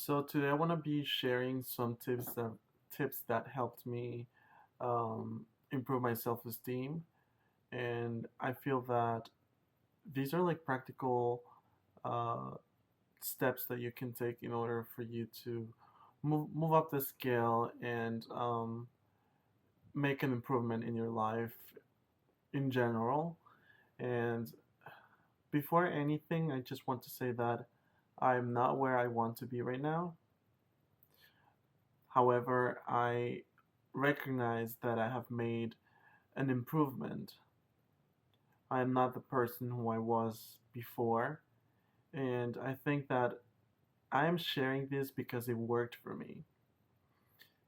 So today I want to be sharing some tips that helped me improve my self-esteem, and I feel that these are like practical uh, steps that you can take in order for you to move up the scale and make an improvement in your life in general. And before anything, I just want to say that I'm not where I want to be right now. However, I recognize that I have made an improvement. I am not the person who I was before, and I think that I am sharing this because it worked for me.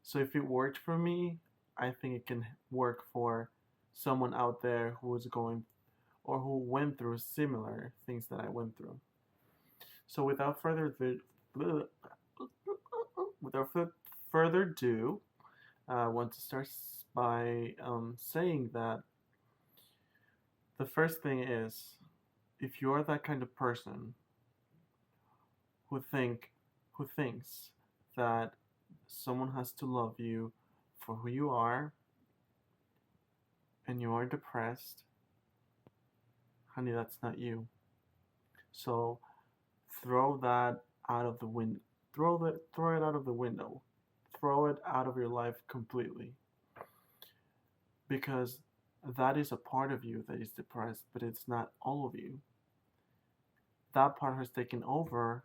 So if it worked for me, I think it can work for someone out there who is going or who went through similar things that I went through. So without further ado, I want to start by saying that the first thing is, if you're that kind of person who think who thinks that someone has to love you for who you are and you are depressed, honey, that's not you. So throw that out of the wind throw it out of the window. Throw it out of your life completely. Because that is a part of you that is depressed, but it's not all of you. That part has taken over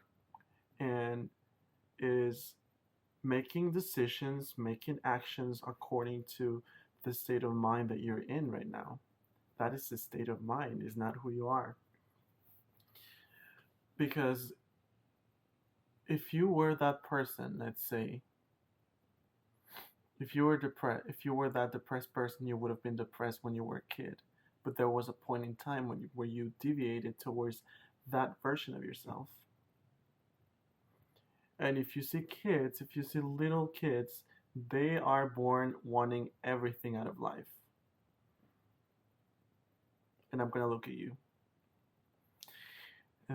and is making decisions, making actions according to the state of mind that you're in right now. That is the state of mind, is not who you are. Because if you were that person, let's say, if you were that depressed person, you would have been depressed when you were a kid. But there was a point in time where you deviated towards that version of yourself. And if you see little kids, they are born wanting everything out of life. And I'm going to look at you.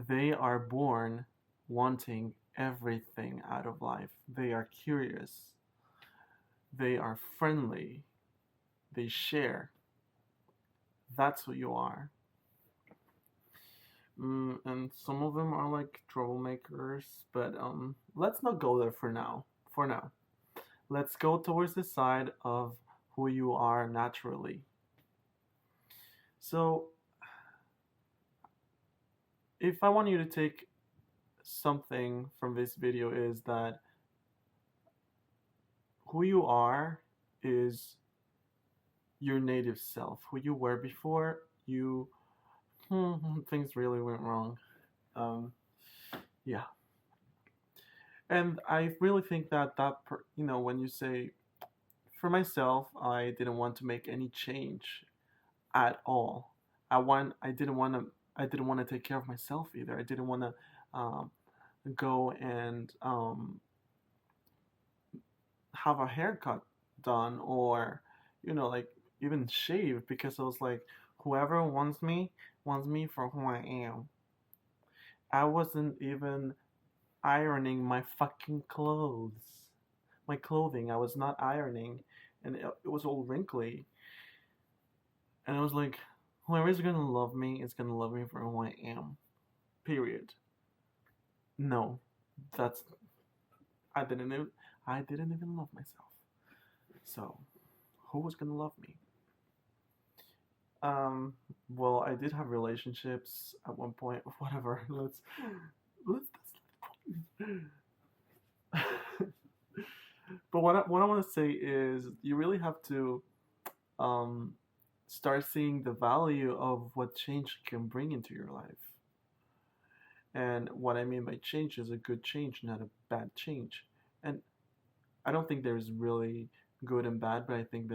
They are born wanting everything out of life. They are curious. They are friendly. They share. That's who you are. And some of them are like troublemakers, but let's not go there for now. For now, let's go towards the side of who you are naturally. So, if I want you to take something from this video, is that who you are is your native self. Who you were before you things really went wrong. Um, yeah, and I really think that when you say, for myself, I didn't want to make any change at all. I didn't want to take care of myself either. I didn't want to um, go and have a haircut done, or like even shave, because I was like, whoever wants me for who I am. I wasn't even ironing my fucking clothes. My clothing, I was not ironing, and it was all wrinkly. And I was like, whoever's gonna love me is gonna love me for who I am. Period. No, that's I didn't even I didn't even love myself. So who was gonna love me? Um, well, I did have relationships at one point. Whatever. Let's. But what I want to say is, you really have to um, start seeing the value of what change can bring into your life. And what I mean by change is a good change, not a bad change. And I don't think there's really good and bad, but I think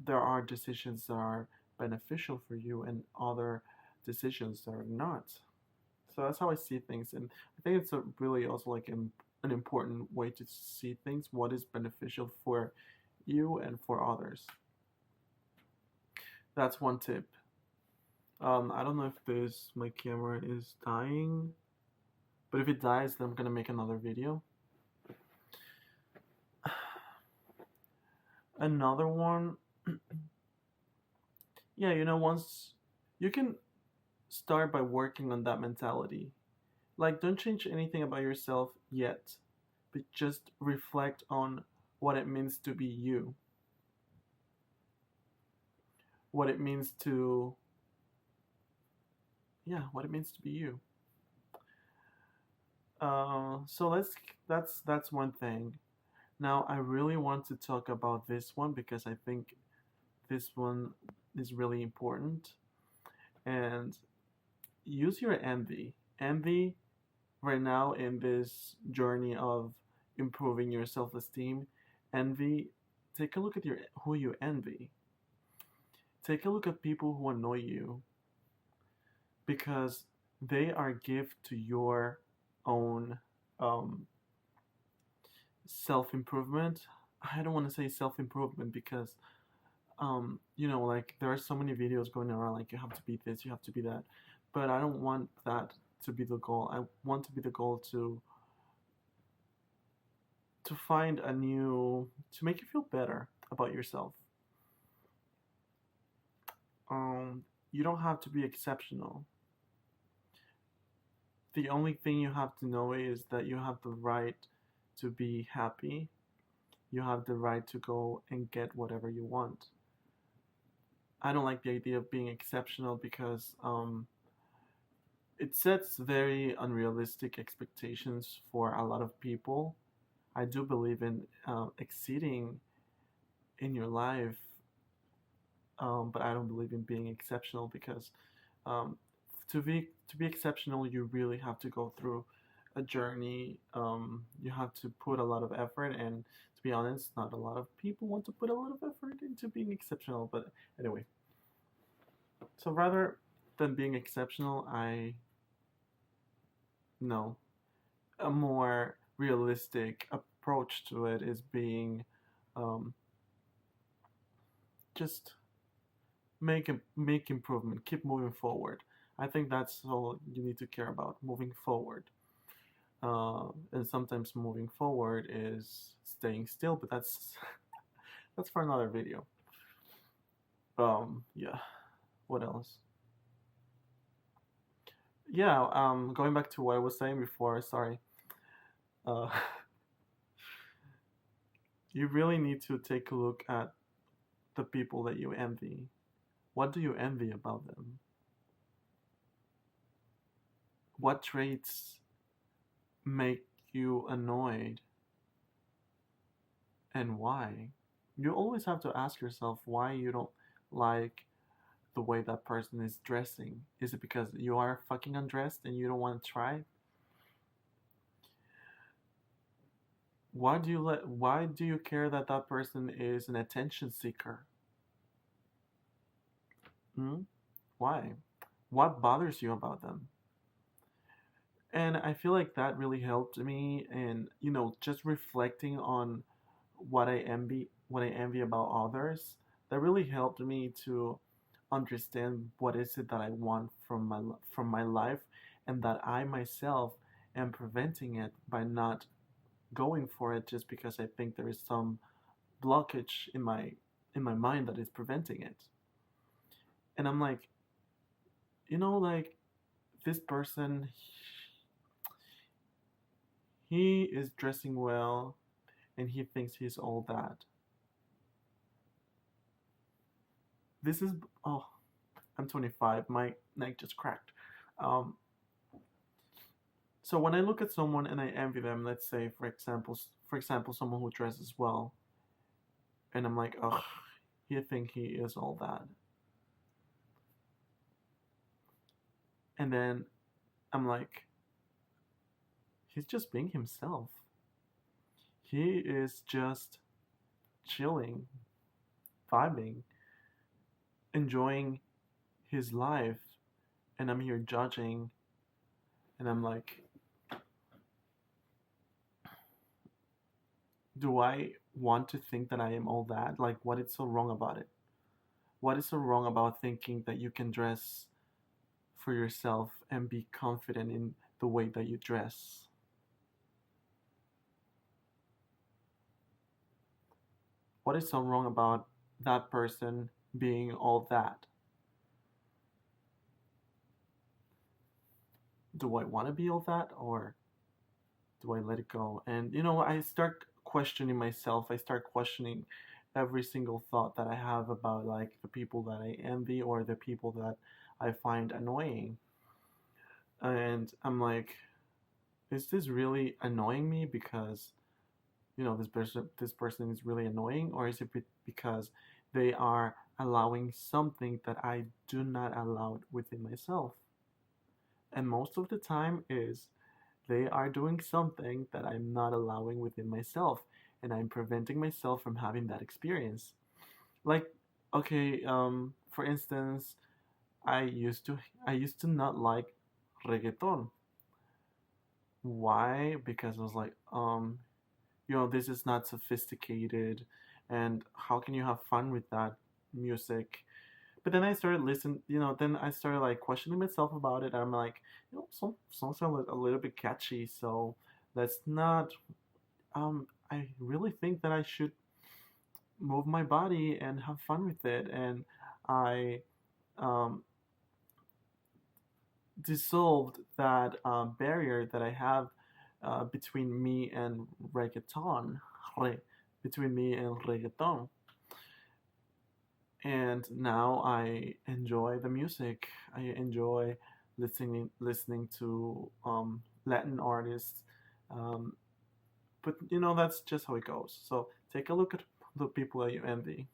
there are decisions that are beneficial for you and other decisions that are not. So that's how I see things, and I think it's a really also like an important way to see things. What is beneficial for you and for others? That's one tip. I don't know if this my camera is dying. But if it dies, then I'm gonna make another video. Another one, yeah, once you can start by working on that mentality. Like, don't change anything about yourself yet, but just reflect on what it means to be you, what it means to, yeah, what it means to be you. So that's one thing. Now I really want to talk about this one because I think this one is really important. And use your envy. Envy right now in this journey of improving your self-esteem. Envy. Take a look at your who you envy. Take a look at people who annoy you because they are gift to your own um, self improvement. I don't want to say self improvement because like there are so many videos going around like you have to be this, you have to be that, but I don't want that to be the goal. I want to be the goal to find a new to make you feel better about yourself. You don't have to be exceptional. The only thing you have to know is that you have the right to be happy. You have the right to go and get whatever you want. I don't like the idea of being exceptional because it sets very unrealistic expectations for a lot of people. I do believe in exceeding in your life, but I don't believe in being exceptional because um, to be exceptional, you really have to go through a journey. You have to put a lot of effort, and to be honest, not a lot of people want to put a lot of effort into being exceptional. But anyway, so rather than being exceptional, I know a more realistic approach to it is being um, just make improvement, keep moving forward. I think that's all you need to care about, moving forward. And sometimes moving forward is staying still, but that's that's for another video. Yeah. What else? Yeah. Going back to what I was saying before. Sorry. Uh, you really need to take a look at the people that you envy. What do you envy about them? What traits make you annoyed and why? You always have to ask yourself why you don't like the way that person is dressing. Is it because you are fucking undressed and you don't want to try? Why do you care that that person is an attention seeker? Hmm? Why? What bothers you about them? And I feel like that really helped me and just reflecting on what I envy about others. That really helped me to understand what is it that I want from my life, and that I myself am preventing it by not going for it just because I think there is some blockage in my mind that is preventing it. And I'm like, like this person, he is dressing well and he thinks he's all that. This is oh, I'm 25. My neck just cracked. Um, so when I look at someone and I envy them, let's say for example, someone who dresses well, and I'm like, oh, he think he is all that, and then I'm like, he's just being himself. He is just chilling, vibing, enjoying his life, and I'm here judging, and I'm like, do I want to think that I am all that? Like, what is so wrong about it? What is so wrong about thinking that you can dress for yourself and be confident in the way that you dress. What is so wrong about that person being all that? Do I want to be all that, or do I let it go? And I start questioning myself. I start questioning every single thought that I have about like the people that I envy or the people that I find annoying. And I'm like, is this really annoying me because this person is really annoying, or is it because they are allowing something that I do not allow within myself? And most of the time is they are doing something that I'm not allowing within myself, and I'm preventing myself from having that experience. Like, okay, for instance, I used to I used to not like reggaeton. Why? Because I was like, this is not sophisticated, and how can you have fun with that music? But then I started listening, then I started like questioning myself about it. And I'm like, some songs are a little bit catchy, so let's not. I really think that I should move my body and have fun with it, and I um, dissolved that barrier that I have between me and reggaeton, re, between me and reggaeton. And now I enjoy the music. I enjoy listening to Latin artists. Um, but that's just how it goes. So take a look at the people that you envy.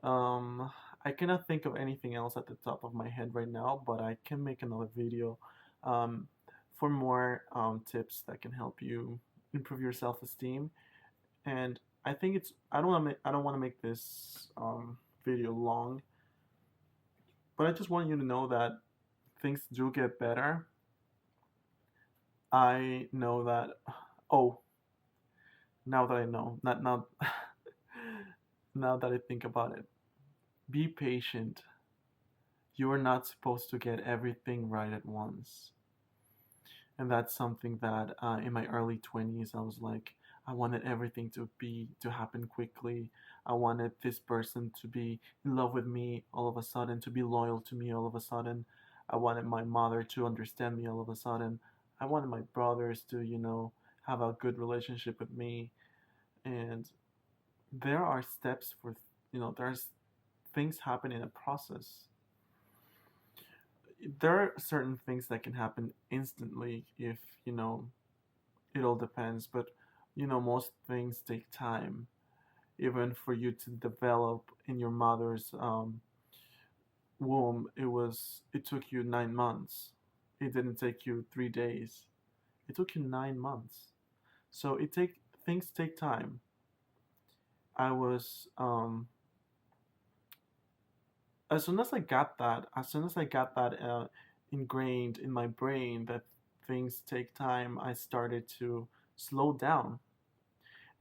Um, I cannot think of anything else at the top of my head right now, but I can make another video um, for more tips that can help you improve your self-esteem. And I think I don't want to make this video long, but I just want you to know that things do get better. I know that. Oh, now that I know, not now. Now that I think about it, be patient. You are not supposed to get everything right at once. And that's something that in my early 20s I was like, I wanted everything to happen quickly. I wanted this person to be in love with me all of a sudden, to be loyal to me all of a sudden. I wanted my mother to understand me all of a sudden. I wanted my brothers to have a good relationship with me. And there are steps for there's things happen in a process. There are certain things that can happen instantly if it all depends, but most things take time. Even for you to develop in your mother's womb, it took you 9 months. It didn't take you 3 days. It took you 9 months. So things take time. I was as soon as I got that ingrained in my brain that things take time, I started to slow down.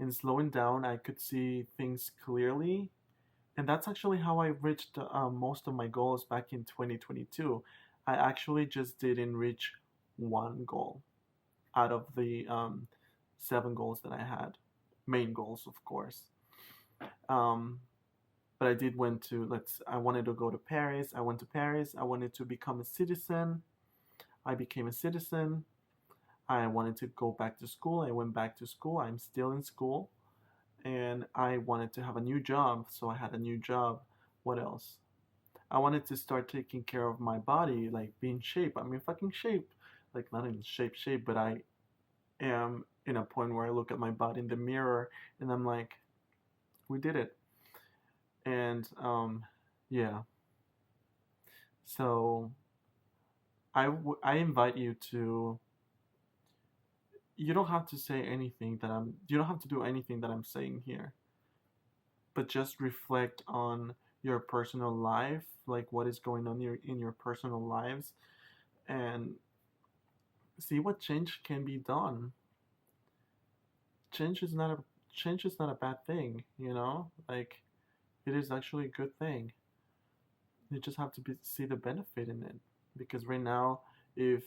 In slowing down, I could see things clearly. And that's actually how I reached most of my goals back in 2022. I actually just didn't reach one goal out of the 7 goals that I had. Main goals, of course. Um, but I did went to I wanted to go to Paris. I went to Paris. I wanted to become a citizen. I became a citizen. I wanted to go back to school. I went back to school. I'm still in school. And I wanted to have a new job, so I had a new job. What else? I wanted to start taking care of my body, like be in shape. I'm in fucking shape. Like not in shape, but I am in a point where I look at my body in the mirror and I'm like, we did it. And yeah. So I invite you to. You don't have to say anything that I'm. You don't have to do anything that I'm saying here, but just reflect on your personal life, like what is going on in your personal lives, and see what change can be done. Change is not a change is not a bad thing, Like it is actually a good thing. You just have to see the benefit in it, because right now If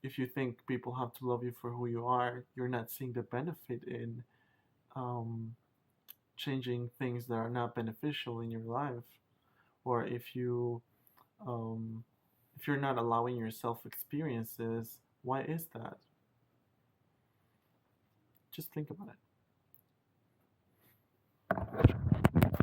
if you think people have to love you for who you are, you're not seeing the benefit in um, changing things that are not beneficial in your life. Or um, if you're not allowing yourself experiences, why is that? Just think about it.